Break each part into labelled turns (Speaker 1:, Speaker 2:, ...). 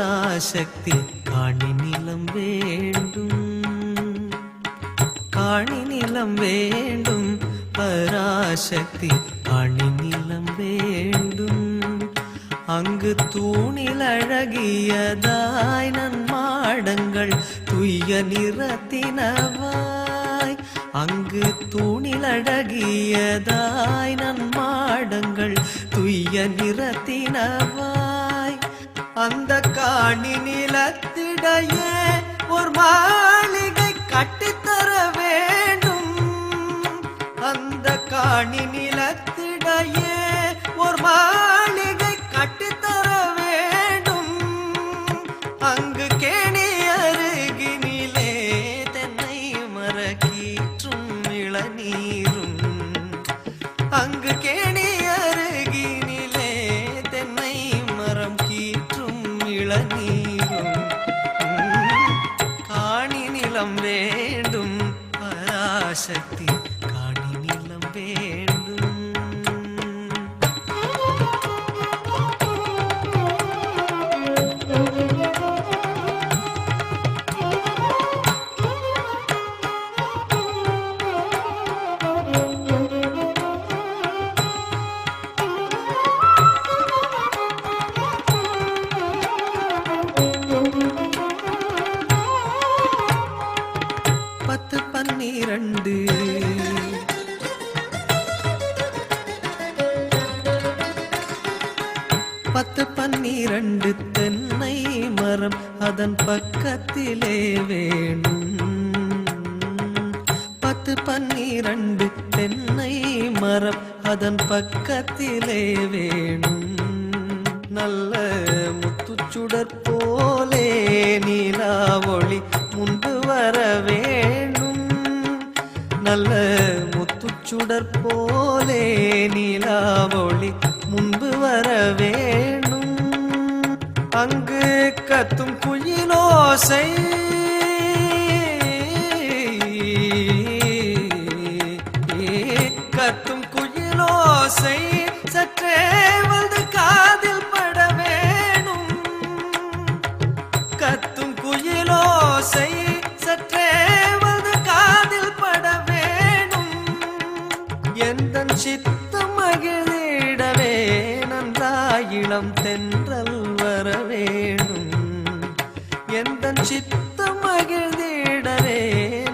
Speaker 1: பராசக்தி காணி நிலம் வேண்டும், காணி நிலம் வேண்டும், பராசக்தி காணி நிலம் வேண்டும். அங்கு தூணில் அழகியதாய் நன்மாடங்கள் துய்ய நிறத்தினவாய், அங்கு தூணில் அழகியதாய் நன்மாடங்கள் துய்ய நிறத்தினவாய். அந்த காணி நிலத்திடையே ஒரு மாளிகை கட்டித்தர வேண்டும், அந்த காணி நிலத்திடையே ஒரு மாளிகை கட்டித்தர வேண்டும். அங்கு கேணி அருகினிலே தென்னை மரக்கீற்றும் இளநீரும், அங்கு கேணி அருகினிலே தென்னை மரம் கீற்றும் இளநீரும். காணி நிலம் வேண்டும், பராசக்தி காணி நிலம் வேண்டும். பத்து பன்னிரண்டு பத்து பன்னிரண்டு தென்னை மரம் அதன் பக்கத்திலே வேணும், பத்து பன்னிரண்டு தென்னை மரம் அதன் பக்கத்திலே வேணும். நல்ல முத்துச்சுடர் போலே நீலா ஒளி முன்பு வர வேணும், நல்ல முத்துச்சுடர் போலே நீலா ஒளி முன்பு வர வேணும். அங்கு கத்தும் குயிலோசை கத்தும் குயிலோசை சற்றே வந்து காதில் பட வேணும், கத்தும் குயிலோசை சற்றே வந்து காதில் பட வேணும். எந்தன் சித்தம் மகிழ்ந்திடவே நன்றாயிளம் தென்றல் வர வேணும், எந்தன் சித்தம் மகிழ்ந்திடவே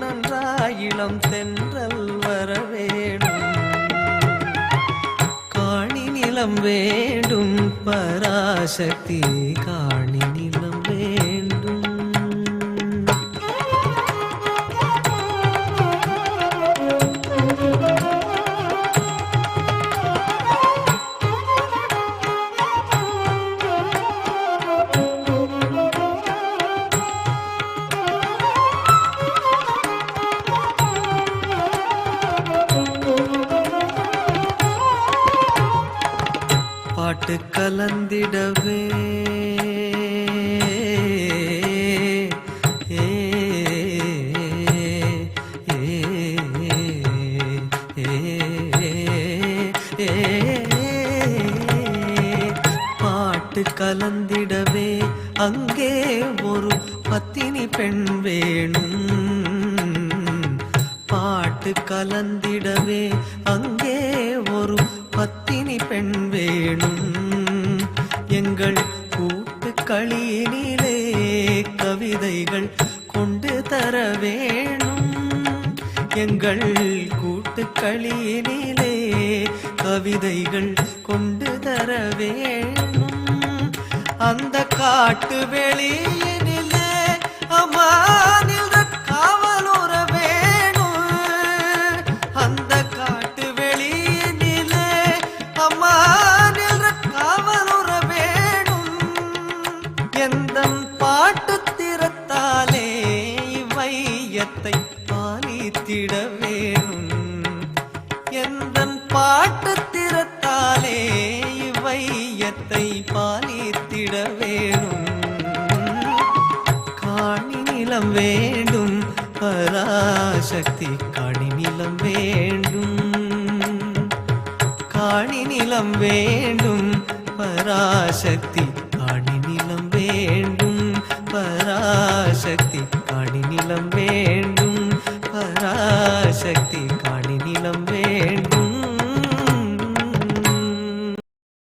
Speaker 1: நன்றாயிளம் தென்றல் வர வேணும். காணி நிலம் வேண்டும், பராசக்தி காணி நிலம் வேண்டும். பாட்டு கலந்திடவே பாட்டு கலந்திடவே அங்கே ஒரு பத்தினி பெண் வேணும், பாட்டு கலந்திடவே அங்கே ஒரு பத்தினி பெண் வேணும். எங்கள் கூட்டு களியினிலே கவிதைகள் கொண்டு தர வேணும், எங்கள் கூட்டு களியினிலே கவிதைகள் கொண்டு தர வேணும். அந்த காட்டு வெளியினிலே அம்மானில் காவலுற வேணும், அந்த காட்டு வெளியினிலே அம்மானில் காவலுற வேணும். எந்தன் பாட்டு திறத்தாலே இவ்வையத்தை பாலித்திட வேணும், எந்தன் பாட்டு திறத்தாலே இவ்வையத்தை பாலித்திட வேணும். காணி நிலம் வேண்டும், பராசக்தி காணி நிலம் வேண்டும், காணி நிலம் வேண்டும், பராசக்தி காணி நிலம் வேண்டும். பராசக்தி